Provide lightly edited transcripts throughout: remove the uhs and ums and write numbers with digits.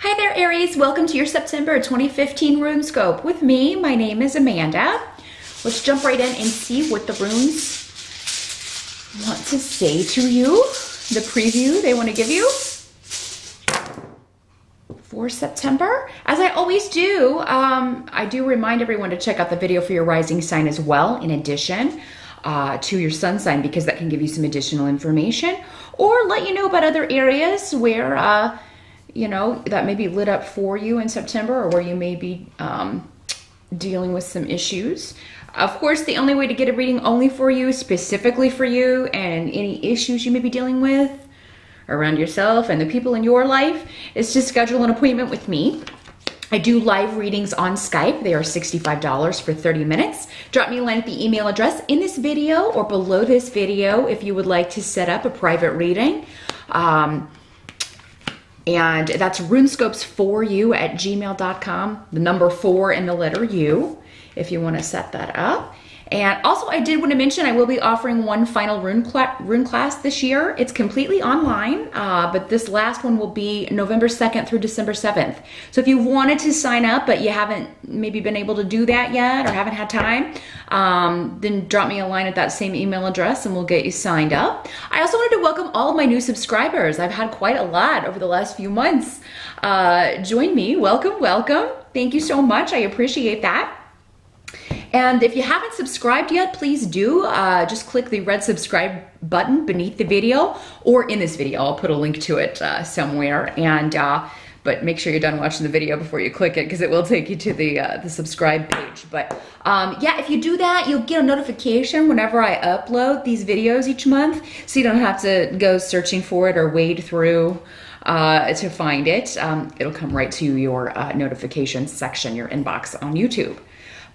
Hi there, Aries. Welcome to your September 2015 Runescope. With me, my name is Amanda. Let's jump right in and see what the runes want to say to you, the preview they want to give you for September. As I always do, I do remind everyone to check out the video for your rising sign as well, in addition to your sun sign, because that can give you some additional information or let you know about other areas where you know, that may be lit up for you in September, or where you may be dealing with some issues. Of course, the only way to get a reading only for you, specifically for you, and any issues you may be dealing with around yourself and the people in your life, is to schedule an appointment with me. I do live readings on Skype. They are $65 for 30 minutes. Drop me a line at the email address in this video or below this video if you would like to set up a private reading. And that's runescopes4u@gmail.com, the number 4 and the letter U, if you want to set that up. And also, I did want to mention I will be offering one final rune class this year. It's completely online, but this last one will be November 2nd through December 7th. So if you wanted to sign up, but you haven't maybe been able to do that yet or haven't had time, then drop me a line at that same email address and we'll get you signed up. I also wanted to welcome all of my new subscribers. I've had quite a lot over the last few months. Join me. Welcome, welcome. Thank you so much. I appreciate that. And if you haven't subscribed yet, please do. Just click the red subscribe button beneath the video or in this video. I'll put a link to it somewhere. And but make sure you're done watching the video before you click it, because it will take you to the subscribe page. But yeah, if you do that, you'll get a notification whenever I upload these videos each month, so you don't have to go searching for it or wade through to find it. It'll come right to your notifications section, your inbox on YouTube.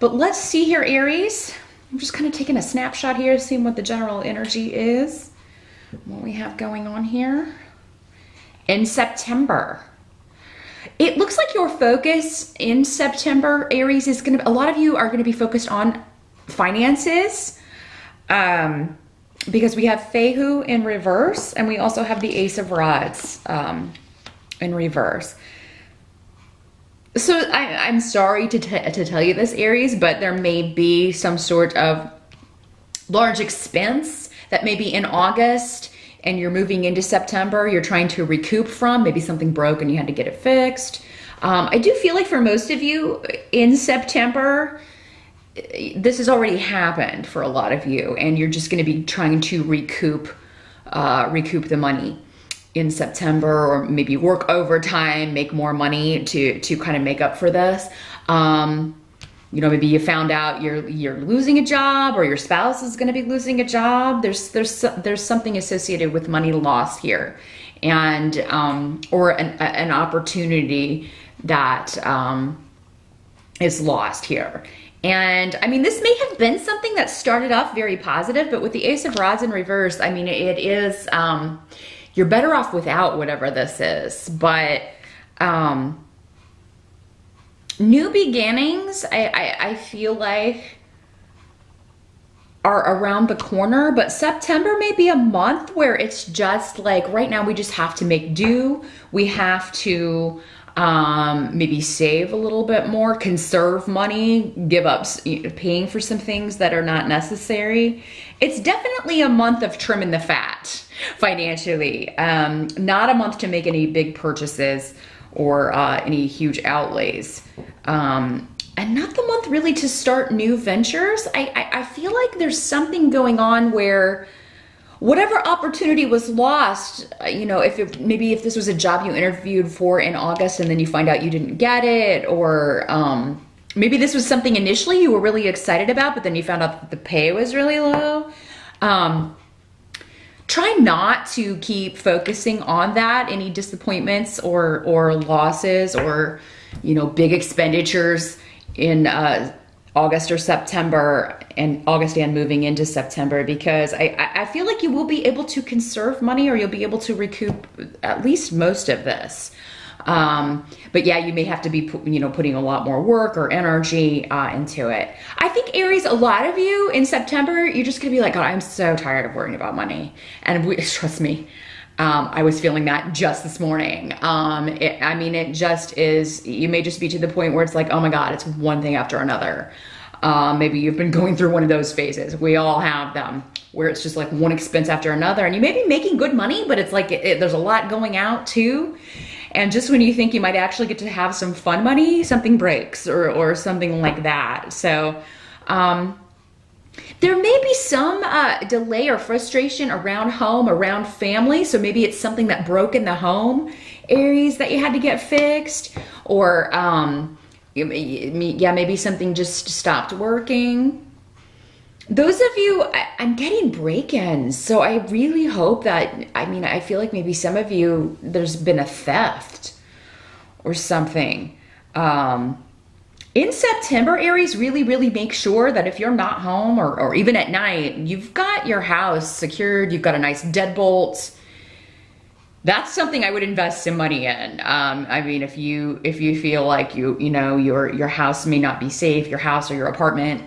But let's see here, Aries. I'm just kind of taking a snapshot here, seeing what the general energy is, what we have going on here. In September, it looks like your focus in September, Aries, is going to, a lot of you are going to be focused on finances, because we have Fehu in reverse, and we also have the Ace of Rods in reverse. So I'm sorry to tell you this, Aries, but there may be some sort of large expense that may be in August and you're moving into September, you're trying to recoup from. Maybe something broke and you had to get it fixed. I do feel like for most of you in September, this has already happened for a lot of you, and you're just going to be trying to recoup the money in September, or maybe work overtime, make more money to kind of make up for this. You know, maybe you found out you're losing a job, or your spouse is going to be losing a job. There's something associated with money lost here, and or an opportunity that is lost here. And I mean, this may have been something that started off very positive, but with the Ace of Rods in reverse, I mean, it is, you're better off without whatever this is. But new beginnings, I feel like, are around the corner. But September may be a month where it's just like, right now we just have to make do. We have to maybe save a little bit more, conserve money, give up paying for some things that are not necessary. It's definitely a month of trimming the fat financially. Not a month to make any big purchases or any huge outlays. And not the month really to start new ventures. I feel like there's something going on where whatever opportunity was lost, you know, maybe if this was a job you interviewed for in August and then you find out you didn't get it, or maybe this was something initially you were really excited about, but then you found out that the pay was really low. Try not to keep focusing on that, any disappointments or losses, or, you know, big expenditures in August or September, and August and moving into September, because I feel like you will be able to conserve money, or you'll be able to recoup at least most of this. But yeah, you may have to be, putting a lot more work or energy into it. I think, Aries, a lot of you in September, you're just gonna be like, God, I'm so tired of worrying about money. And trust me, I was feeling that just this morning. I mean, it just is, you may just be to the point where it's like, oh my God, it's one thing after another. Maybe you've been going through one of those phases. We all have them, where it's just like one expense after another, and you may be making good money, but it's like there's a lot going out too. And just when you think you might actually get to have some fun money, something breaks or something like that. So there may be some delay or frustration around home, around family. So maybe it's something that broke in the home, Aries, that you had to get fixed, or yeah, maybe something just stopped working. Those of you, I'm getting break-ins. So I really hope that, I mean, I feel like maybe some of you, there's been a theft or something. In September, Aries, really make sure that if you're not home or even at night, you've got your house secured, you've got a nice deadbolt. That's something I would invest some money in. I mean, if you feel like you know your house may not be safe, your house or your apartment,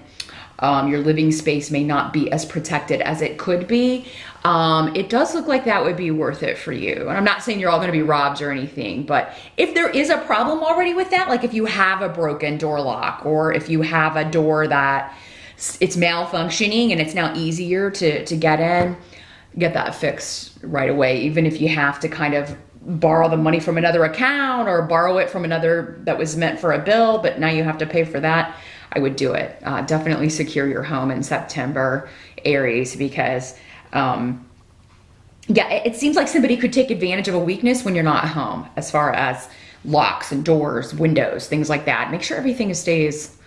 your living space may not be as protected as it could be, it does look like that would be worth it for you. And I'm not saying you're all going to be robbed or anything, but if there is a problem already with that, like if you have a broken door lock, or if you have a door that it's malfunctioning and it's now easier to get in, get that fixed right away. Even if you have to kind of borrow the money from another account or borrow it from another that was meant for a bill, but now you have to pay for that, I would do it. Definitely secure your home in September, Aries, because yeah, it seems like somebody could take advantage of a weakness when you're not home, as far as locks and doors, windows, things like that. Make sure everything stays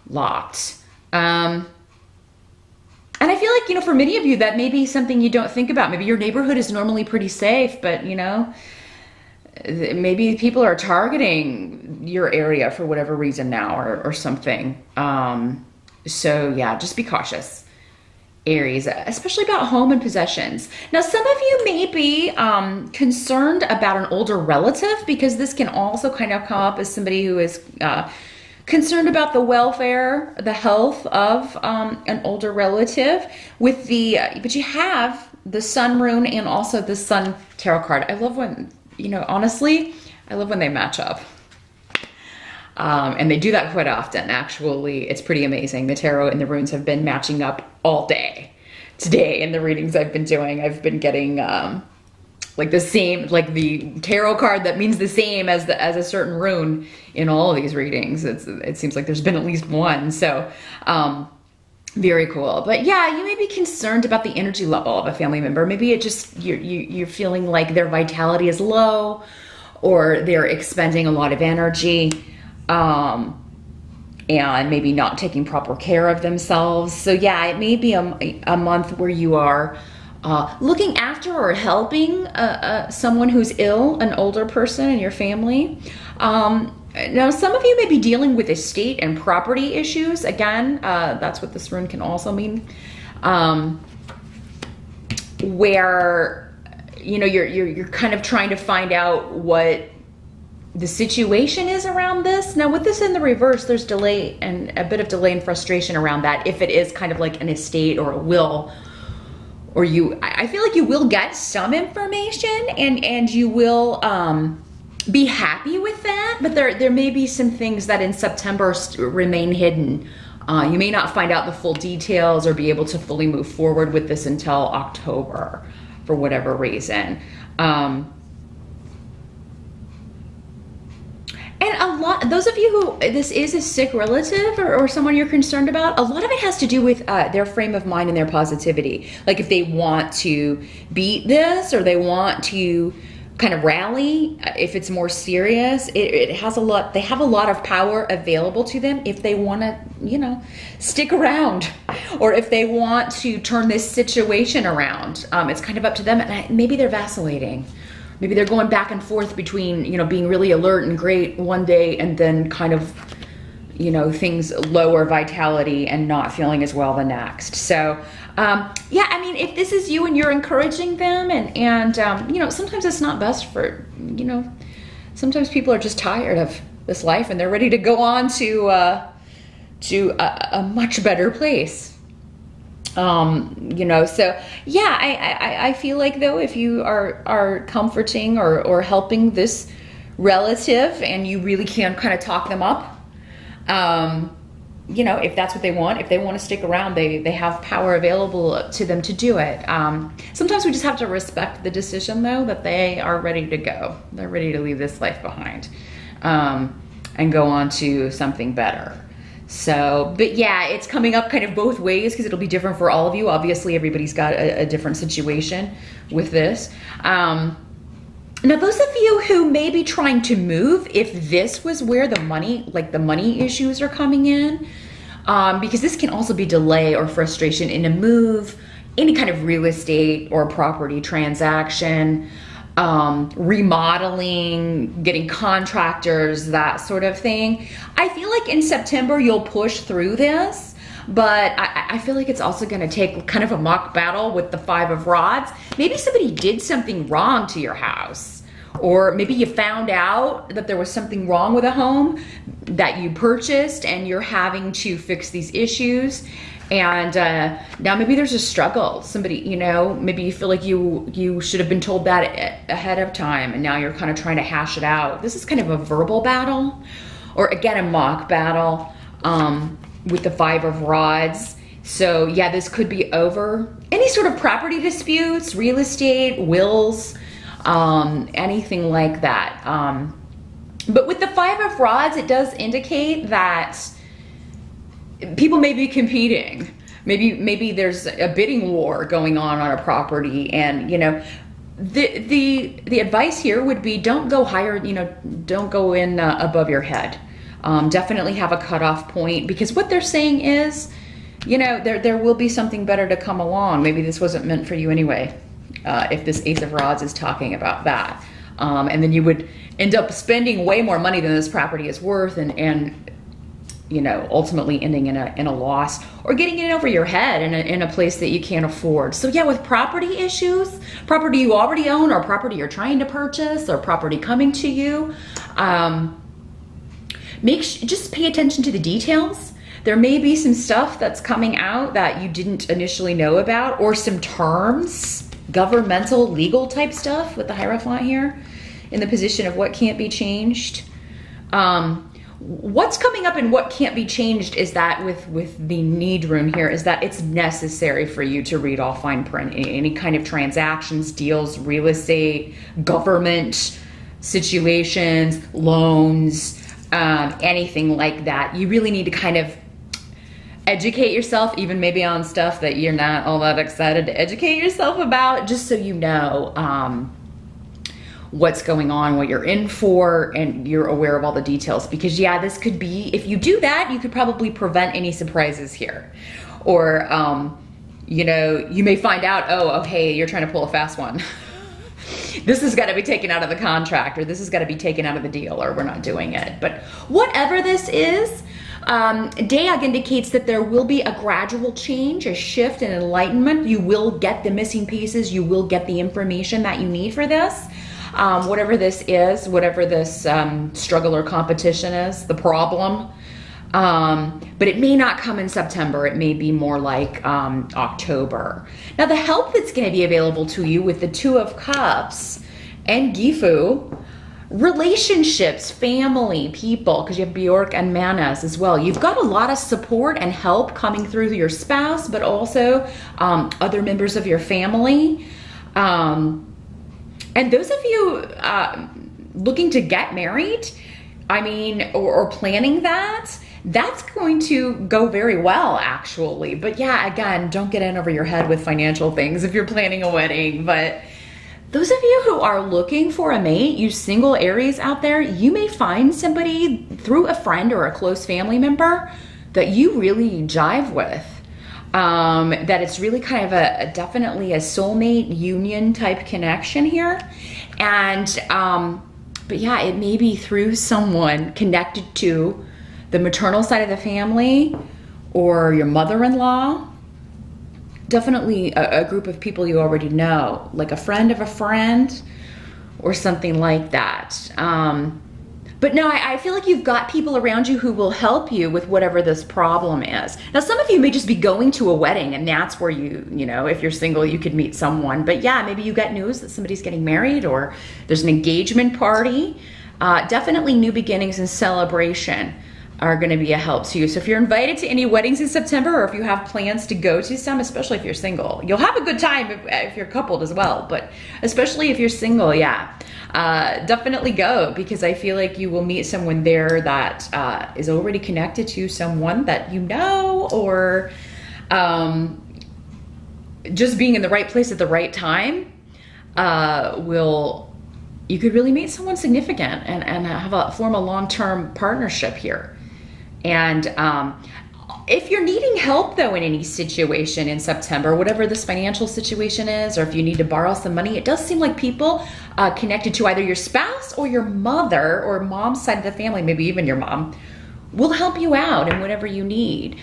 locked. And I feel like, you know, for many of you, that may be something you don't think about. Maybe your neighborhood is normally pretty safe, but, you know, maybe people are targeting your area for whatever reason now or something. So yeah, just be cautious, Aries, especially about home and possessions. Now, some of you may be concerned about an older relative, because this can also kind of come up as somebody who is concerned about the welfare, the health of an older relative. With the, but you have the Sun rune and also the Sun tarot card. I love when, you know, honestly, I love when they match up. And they do that quite often. Actually, it's pretty amazing. The tarot and the runes have been matching up all day. Today in the readings I've been doing, I've been getting like the same, like the tarot card that means the same as a certain rune in all of these readings. It seems like there's been at least one. So very cool. But yeah, you may be concerned about the energy level of a family member. Maybe it just, you're feeling like their vitality is low, or they're expending a lot of energy, and maybe not taking proper care of themselves. So yeah, it may be a month where you are looking after or helping someone who's ill, an older person in your family. Now, some of you may be dealing with estate and property issues. Again, that's what this rune can also mean. Where, you know, you're kind of trying to find out what the situation is around this. Now, with this in the reverse, there's delay and a bit of delay and frustration around that, if it is kind of like an estate or a will. Or I feel like you will get some information and you will be happy with that, but there may be some things that in September remain hidden. You may not find out the full details or be able to fully move forward with this until October for whatever reason. And a lot, those of you who this is a sick relative or someone you're concerned about, a lot of it has to do with their frame of mind and their positivity. Like if they want to beat this, or they want to kind of rally, if it's more serious, it has a lot, they have a lot of power available to them if they want to, you know, stick around, or if they want to turn this situation around. It's kind of up to them, and maybe they're vacillating. Maybe they're going back and forth between, you know, being really alert and great one day and then kind of, you know, things lower vitality and not feeling as well the next. So, yeah, I mean, if this is you and you're encouraging them and you know, sometimes it's not best for, you know, sometimes people are just tired of this life and they're ready to go on to a much better place. You know, so yeah, I feel like though, if you are comforting or helping this relative and you really can kind of talk them up, you know, if that's what they want, if they want to stick around, they have power available to them to do it. Sometimes we just have to respect the decision though, that they are ready to go. They're ready to leave this life behind, and go on to something better. So, but yeah, it's coming up kind of both ways because it'll be different for all of you. Obviously, everybody's got a different situation with this. Now, those of you who may be trying to move, if this was where the money, like the money issues are coming in, because this can also be delay or frustration in a move, any kind of real estate or property transaction, remodeling, getting contractors, that sort of thing. I feel like in September you'll push through this, but I feel like it's also going to take kind of a mock battle with the 5 of Rods. Maybe somebody did something wrong to your house, or maybe you found out that there was something wrong with a home that you purchased and you're having to fix these issues. And now maybe there's a struggle. Somebody, you know, maybe you feel like you should have been told that ahead of time, and now you're kind of trying to hash it out. This is kind of a verbal battle, or again, a mock battle, with the 5 of Rods. So yeah, this could be over any sort of property disputes, real estate, wills, anything like that. But with the 5 of Rods, it does indicate that people may be competing. Maybe there's a bidding war going on a property, and you know, the advice here would be don't go higher. You know, don't go in above your head. Definitely have a cutoff point, because what they're saying is, you know, there will be something better to come along. Maybe this wasn't meant for you anyway. If this Ace of Rods is talking about that, and then you would end up spending way more money than this property is worth, and you know, ultimately ending in a loss, or getting it over your head in a place that you can't afford. So yeah, with property issues, property you already own, or property you're trying to purchase, or property coming to you, just pay attention to the details. There may be some stuff that's coming out that you didn't initially know about, or some terms, governmental, legal type stuff with the Hierophant here in the position of what can't be changed. What's coming up and what can't be changed is that with the need rune here, is that it's necessary for you to read all fine print. Any kind of transactions, deals, real estate, government situations, loans, anything like that. You really need to kind of educate yourself, even maybe on stuff that you're not all that excited to educate yourself about, just so you know what's going on, what you're in for, and you're aware of all the details. Because yeah, this could be, if you do that, you could probably prevent any surprises here. Or, you know, you may find out, oh, hey, you're trying to pull a fast one. This has got to be taken out of the contract, or this has got to be taken out of the deal, or we're not doing it. But whatever this is, Dayag indicates that there will be a gradual change, a shift, and enlightenment. You will get the missing pieces. You will get the information that you need for this. Whatever this is, whatever this struggle or competition is, the problem. But it may not come in September. It may be more like October. Now, the help that's going to be available to you with the 2 of Cups and Gifu, relationships, family, people, because you have Bjork and Manas as well. You've got a lot of support and help coming through your spouse, but also other members of your family. And those of you looking to get married, I mean, or planning that, that's going to go very well, actually. But yeah, again, don't get in over your head with financial things if you're planning a wedding. But those of you who are looking for a mate, you single Aries out there, you may find somebody through a friend or a close family member that you really jive with. That it's really kind of definitely a soulmate union type connection here. And, but yeah, it may be through someone connected to the maternal side of the family, or your mother-in-law. Definitely a group of people you already know, like a friend of a friend or something like that. But But no, I feel like you've got people around you who will help you with whatever this problem is. Now, some of you may just be going to a wedding, and that's where you know, if you're single, you could meet someone. But yeah, maybe you get news that somebody's getting married, or there's an engagement party. Definitely new beginnings and celebration are going to be a help to you. So if you're invited to any weddings in September, or if you have plans to go to some, especially if you're single, you'll have a good time if you're coupled as well, but especially if you're single, yeah, definitely go, because I feel like you will meet someone there that is already connected to someone that you know, or just being in the right place at the right time you could really meet someone significant and form a long-term partnership here. And if you're needing help though in any situation in September, whatever this financial situation is, or if you need to borrow some money, it does seem like people connected to either your spouse or your mother or mom's side of the family, maybe even your mom, will help you out in whatever you need.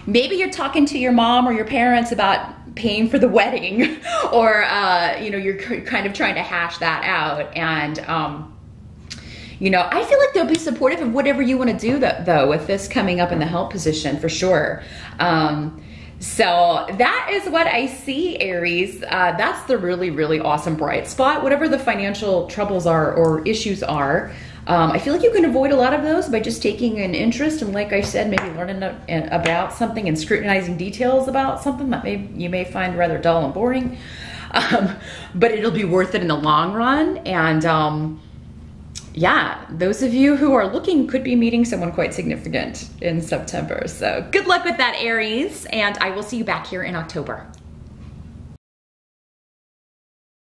Maybe you're talking to your mom or your parents about paying for the wedding, or you know, you're kind of trying to hash that out. And you know, I feel like they'll be supportive of whatever you want to do though with this coming up in the help position for sure. So that is what I see, Aries. That's the really, really awesome bright spot. Whatever the financial troubles are or issues are, I feel like you can avoid a lot of those by just taking an interest, and like I said, maybe learning about something and scrutinizing details about something that you may find rather dull and boring, but it'll be worth it in the long run. And yeah, those of you who are looking could be meeting someone quite significant in September. So good luck with that, Aries, and I will see you back here in October.